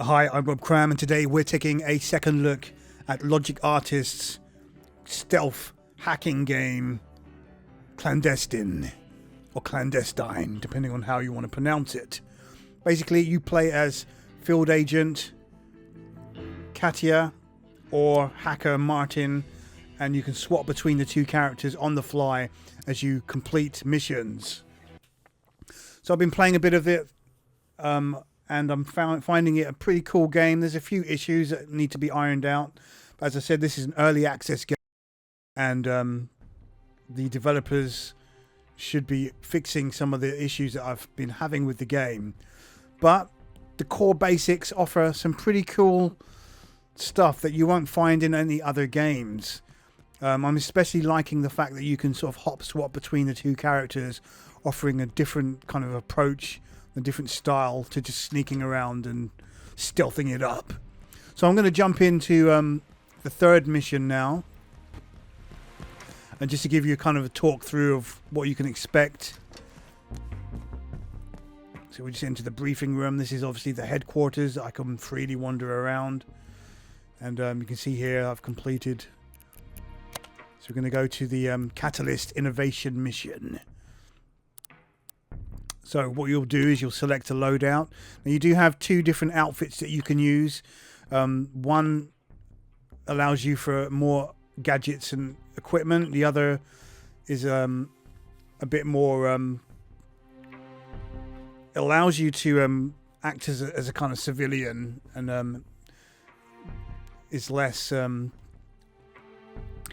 Hi, I'm Rob Cram, and today we're taking a second look at Logic Artist's stealth hacking game, Clandestine, or Clandestine, depending on how you want to pronounce it. Basically, you play as Field Agent Katia or Hacker Martin, and you can swap between the two characters on the fly as you complete missions. So I've been playing a bit of it, and I'm finding it a pretty cool game. There's a few issues that need to be ironed out. But as I said, this is an early access game, and the developers should be fixing some of the issues that I've been having with the game. But the core basics offer some pretty cool stuff that you won't find in any other games. I'm especially liking the fact that you can sort of hop swap between the two characters, offering a different kind of approach, a different style to just sneaking around and stealthing it up. So I'm going to jump into the third mission now, and just to give you kind of a talk through of what you can expect. So we just enter the briefing room. This is obviously the headquarters. I can freely wander around, and you can see here I've completed. So we're going to go to the Catalyst Innovation mission. So what you'll do is you'll select a loadout. Now you do have two different outfits that you can use. One allows you for more gadgets and equipment. The other is a bit more allows you to act as a kind of civilian, and is less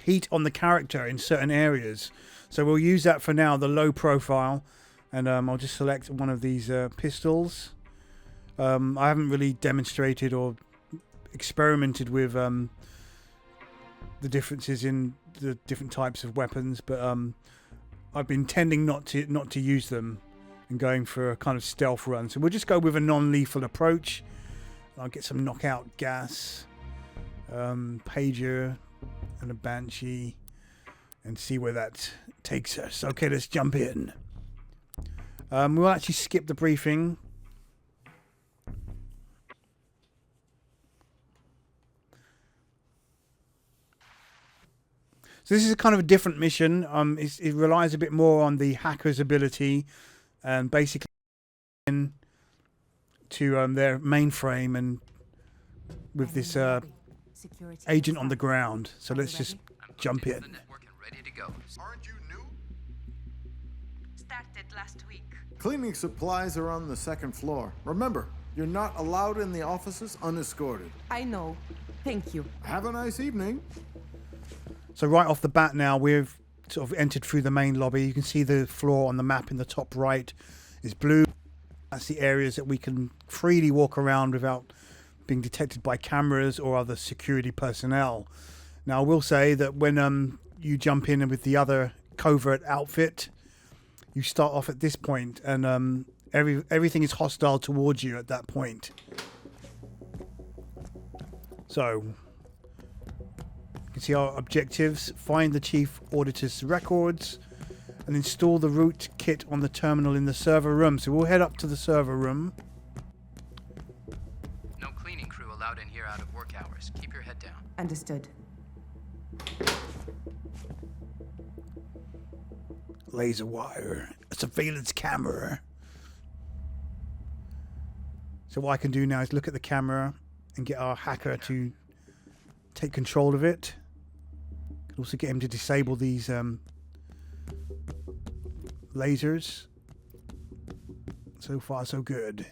heat on the character in certain areas. So we'll use that for now, the low profile. And I'll just select one of these pistols. I haven't really demonstrated or experimented with the differences in the different types of weapons, but I've been tending not to use them and going for a kind of stealth run. So we'll just go with a non-lethal approach. I'll get some knockout gas, pager, and a banshee, and see where that takes us. Okay, let's jump in. We'll actually skip the briefing. So this is a kind of a different mission. It relies a bit more on the hacker's ability, and basically to their mainframe, and with this agent on the ground. So let's just jump in. Aren't you new? Started last week. Cleaning supplies are on the second floor. Remember, you're not allowed in the offices unescorted. I know. Thank you. Have a nice evening. So right off the bat now, we've sort of entered through the main lobby. You can see the floor on the map in the top right is blue. That's the areas that we can freely walk around without being detected by cameras or other security personnel. Now I will say that when you jump in with the other covert outfit, you start off at this point, and everything is hostile towards you at that point. So you can see our objectives: find the chief auditor's records and install the root kit on the terminal in the server room. So we'll head up to the server room. No cleaning crew allowed in here out of work hours. Keep your head down. Understood. Laser wire, a surveillance camera. So what I can do now is look at the camera and get our hacker to take control of it. Can also get him to disable these lasers. So far so good.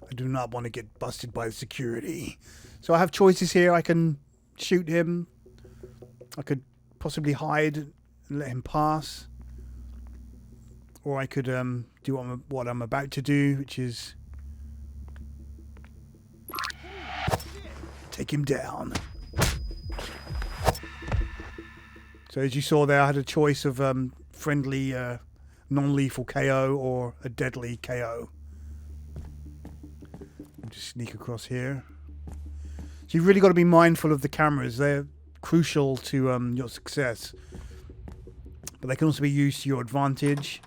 I do not want to get busted by the security. So I have choices here. I can shoot him. I could possibly hide and let him pass. Or I could do what I'm about to do, which is take him down. So as you saw there, I had a choice of friendly, non-lethal KO or a deadly KO. I'll just sneak across here. So you've really got to be mindful of the cameras. They're crucial to your success. but they can also be used to your advantage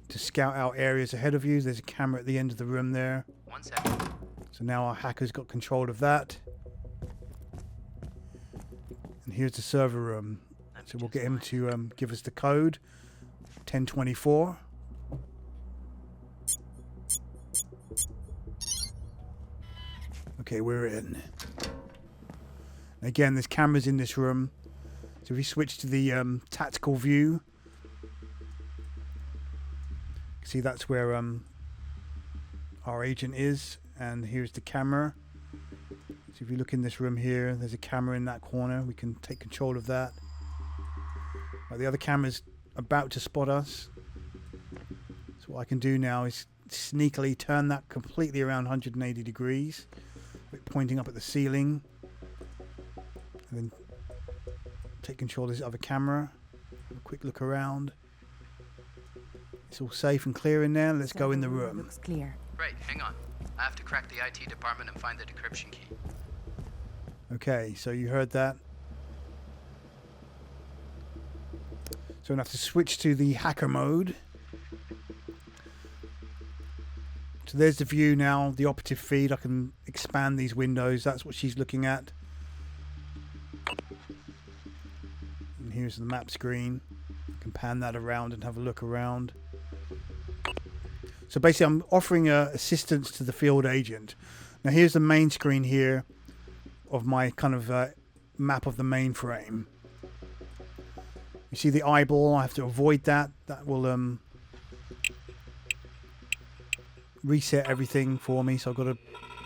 to scout out areas ahead of you. There's a camera at the end of the room there. 1 second. So now our hacker's got control of that. And here's the server room. So we'll get him to give us the code. 1024. Okay, we're in. Again, there's cameras in this room. So if we switch to the tactical view, see that's where our agent is, and here's the camera. So if you look in this room here, there's a camera in that corner. We can take control of that. Right, the other camera's about to spot us. So what I can do now is sneakily turn that completely around 180 degrees, pointing up at the ceiling, and then take control of this other camera. Have a quick look around. It's all safe and clear in there. Let's go in the room. Looks clear. Great, hang on. I have to crack the IT department and find the decryption key. Okay, so you heard that. So I'm going to have to switch to the hacker mode. So there's the view now, the operative feed. I can expand these windows. That's what she's looking at. And here's the map screen. I can pan that around and have a look around. So basically I'm offering assistance to the field agent. Now here's the main screen here of my kind of map of the mainframe. You see the eyeball, I have to avoid that. That will reset everything for me. So I've got to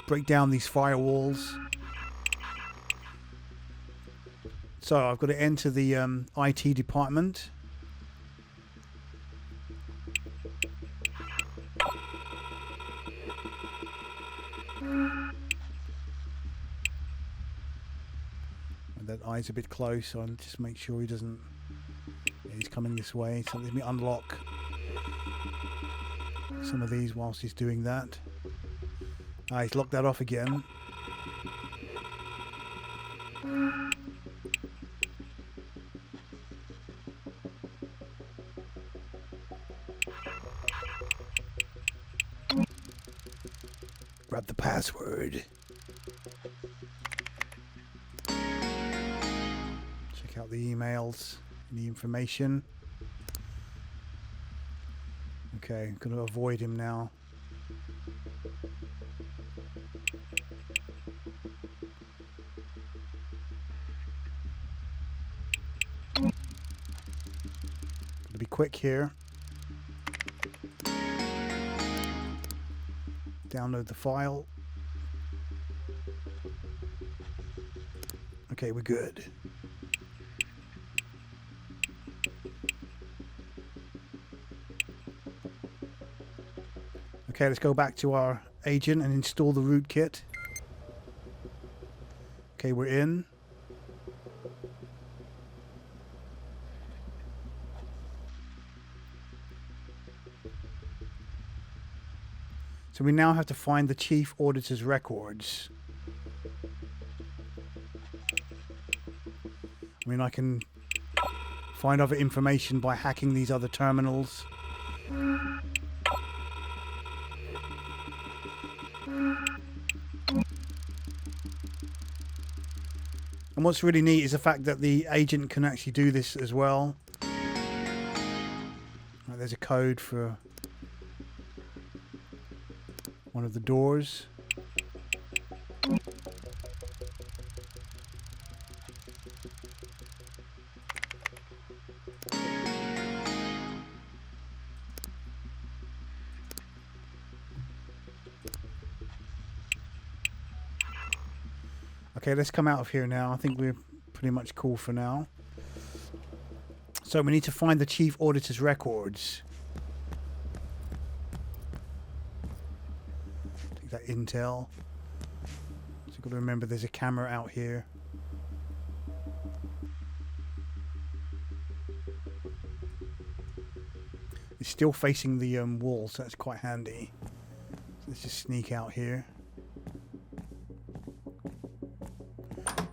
break down these firewalls. So I've got to enter the IT department. That eye's a bit close, so I'll just make sure he doesn't. Yeah, he's coming this way. So let me unlock some of these whilst he's doing that. He's locked that off again. Grab the password. Check out the emails and the information. Okay, I'm going to avoid him now. Got to be quick here. Download the file. Okay, we're good. Okay, let's go back to our agent and install the rootkit. Okay, we're in. So we now have to find the chief auditor's records. I mean, I can find other information by hacking these other terminals. And what's really neat is the fact that the agent can actually do this as well. Right, there's a code for one of the doors. Okay, let's come out of here now. I think we're pretty much cool for now. So we need to find the chief auditor's records. Take that intel. So you've got to remember there's a camera out here. It's still facing the wall, so that's quite handy. So let's just sneak out here.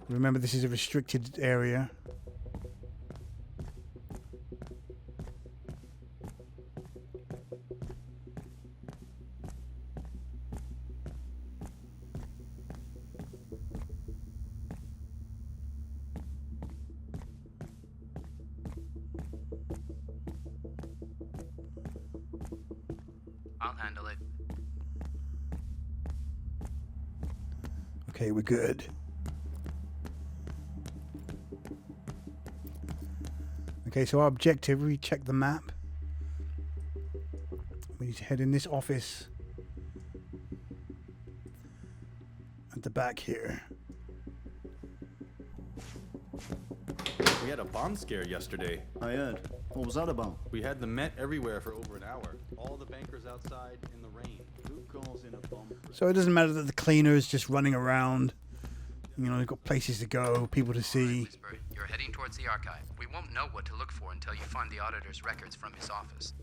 Remember, this is a restricted area. I'll handle it. Okay, we're good. Okay, so our objective, we check the map. We need to head in this office at the back here. We had a bomb scare yesterday. I heard. What was that about? We had the Met everywhere for over an hour. All the bankers outside in the rain. Who calls in a bomb? So it doesn't matter that the cleaner is just running around. You know, they've got places to go, people to see. Whisper, you're heading towards the archive. We won't know what to look for until you find the auditor's records from his office.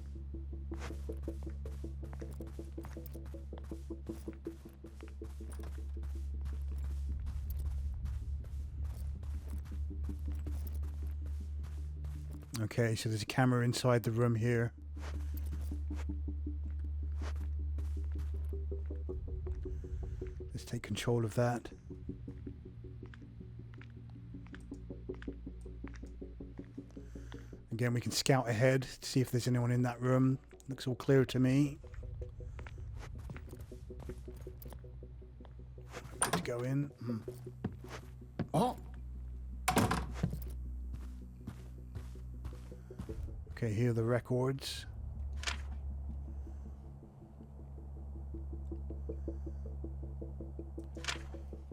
Okay, so there's a camera inside the room here. Let's take control of that. Again, we can scout ahead to see if there's anyone in that room. Looks all clear to me. Good to go in. Oh! Okay, here are the records.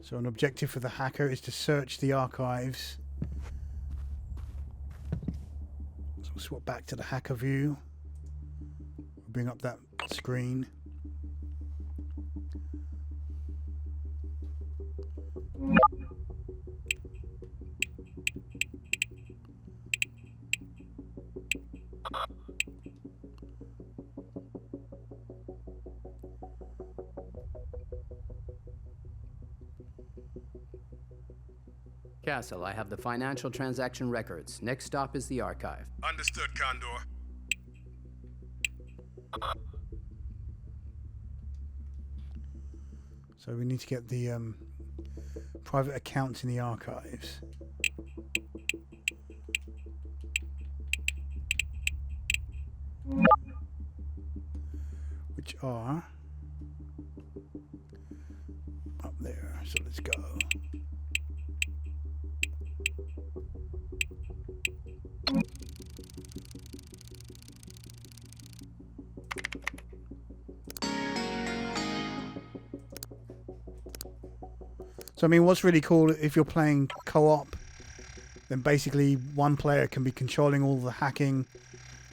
So an objective for the hacker is to search the archives. So we'll swap back to the hacker view. Bring up that screen. Castle, I have the financial transaction records. Next stop is the archive. Understood, Condor. So we need to get the private accounts in the archives. Which are up there. So let's go. So I mean, what's really cool, if you're playing co-op, then basically one player can be controlling all the hacking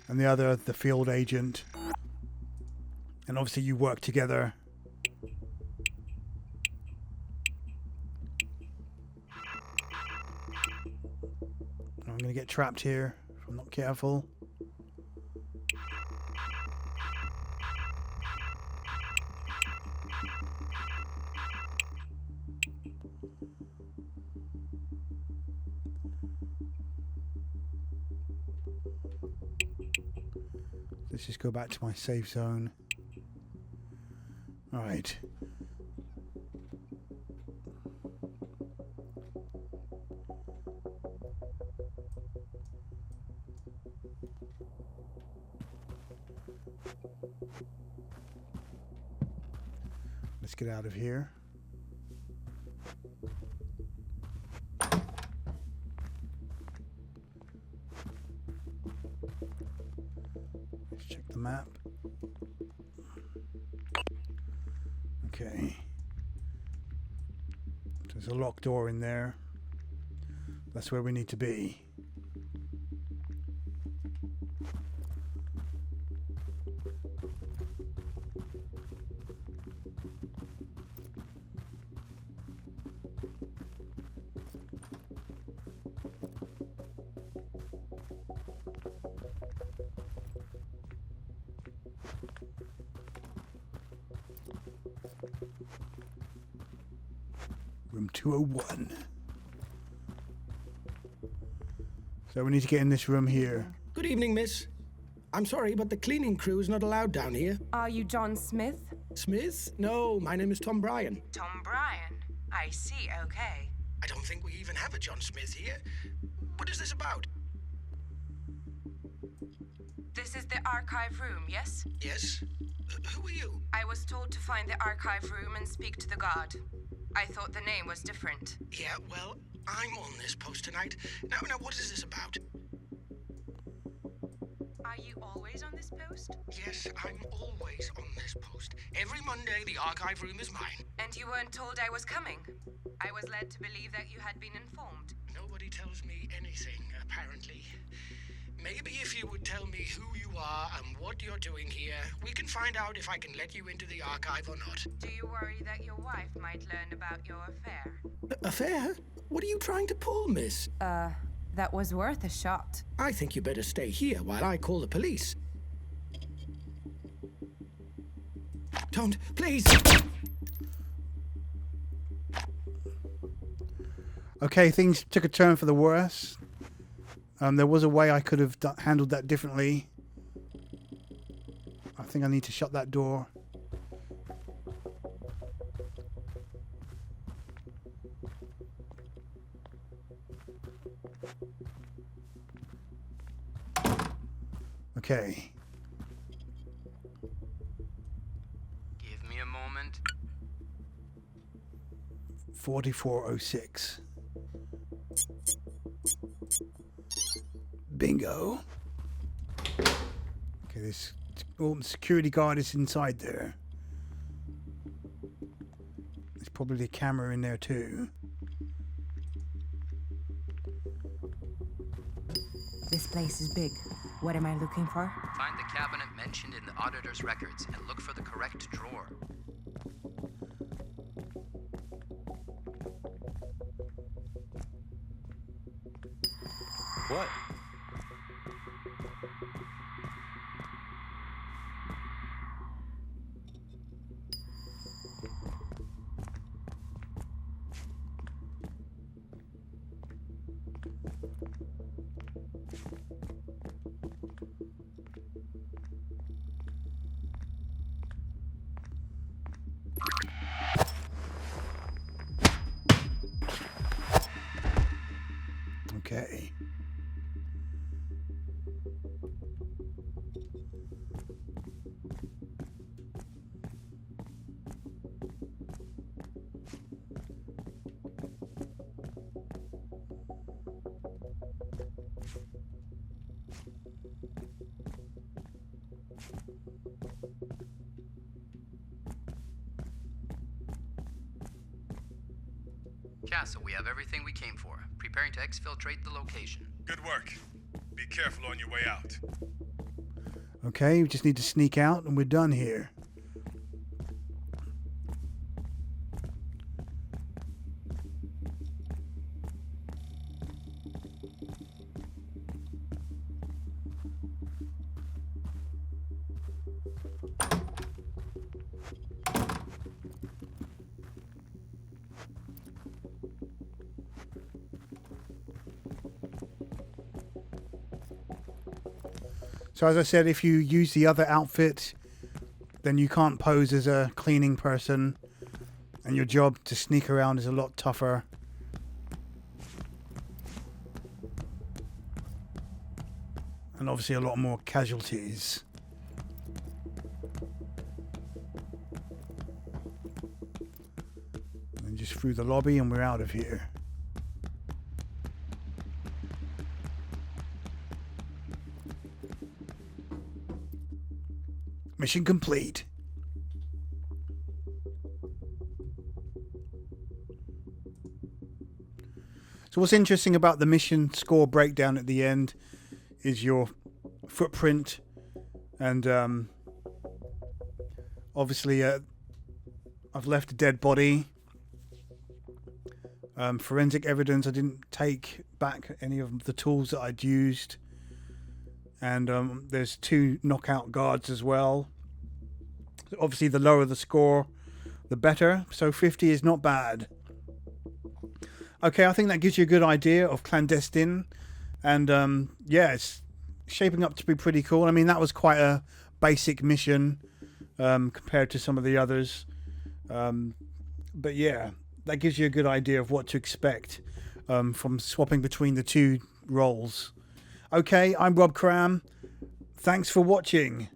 and the other the field agent, and obviously you work together. I'm gonna get trapped here if I'm not careful. Let's just go back to my safe zone. All right. Let's get out of here. Let's check the map. Okay. There's a locked door in there. That's where we need to be. Room 201. So we need to get in this room here. Good evening, miss. I'm sorry, but the cleaning crew is not allowed down here. Are you John Smith? Smith? No, my name is Tom Bryan. Tom Bryan. I see, okay. I don't think we even have a John Smith here. What is this about? This is the archive room, yes? Yes. Who are you? I was told to find the archive room and speak to the guard. I thought the name was different. Yeah, well, I'm on this post tonight. Now, what is this about? Are you always on this post? Yes, I'm always on this post. Every Monday, the archive room is mine. And you weren't told I was coming? I was led to believe that you had been informed. Nobody tells me anything, apparently. Maybe if you would tell me who you are and what you're doing here, we can find out if I can let you into the archive or not. Do you worry that your wife might learn about your affair? Affair? What are you trying to pull, miss? That was worth a shot. I think you better stay here while I call the police. Don't, please! Okay, things took a turn for the worse. There was a way I could have handled that differently. I think I need to shut that door. Okay. Give me a moment. 4406. Bingo. Okay, this security guard is inside there. There's probably a camera in there too. This place is big. What am I looking for? Find the cabinet mentioned in the auditor's records and look for the correct drawer. What? Okay. Castle, we have everything we came for. Preparing to exfiltrate the location. Good work. Be careful on your way out. Okay, we just need to sneak out and we're done here. So as I said, if you use the other outfit, then you can't pose as a cleaning person, and your job to sneak around is a lot tougher. And obviously a lot more casualties. And just through the lobby and we're out of here. Mission complete. So what's interesting about the mission score breakdown at the end is your footprint, and obviously I've left a dead body. Forensic evidence, I didn't take back any of the tools that I'd used. And there's 2 knockout guards as well. Obviously, the lower the score, the better. So 50 is not bad. Okay, I think that gives you a good idea of Clandestine. And yeah, it's shaping up to be pretty cool. I mean, that was quite a basic mission compared to some of the others. But yeah, that gives you a good idea of what to expect from swapping between the 2 roles. Okay, I'm Rob Cram. Thanks for watching.